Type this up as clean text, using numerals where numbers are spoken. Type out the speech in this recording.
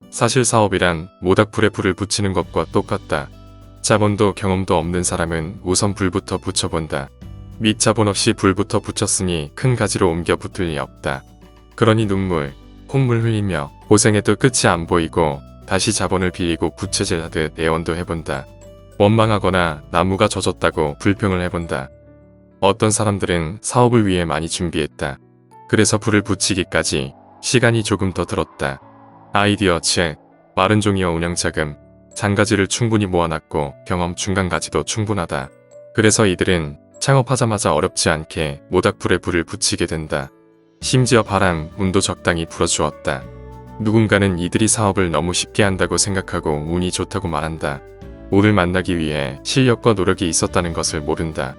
사실 사업이란 모닥불에 불을 붙이는 것과 똑같다. 자본도 경험도 없는 사람은 우선 불부터 붙여본다. 밑 자본 없이 불부터 붙였으니 큰 가지로 옮겨 붙을 리 없다. 그러니 눈물, 콧물 흘리며 고생해도 끝이 안 보이고 다시 자본을 빌리고 부채질 하듯 애원도 해본다. 원망하거나 나무가 젖었다고 불평을 해본다. 어떤 사람들은 사업을 위해 많이 준비했다. 그래서 불을 붙이기까지 시간이 조금 더 들었다. 아이디어, 책, 마른 종이와 운영자금, 잔가지를 충분히 모아놨고 경험 중간가지도 충분하다. 그래서 이들은 창업하자마자 어렵지 않게 모닥불에 불을 붙이게 된다. 심지어 바람, 운도 적당히 불어주었다. 누군가는 이들이 사업을 너무 쉽게 한다고 생각하고 운이 좋다고 말한다. 운을 만나기 위해 실력과 노력이 있었다는 것을 모른다.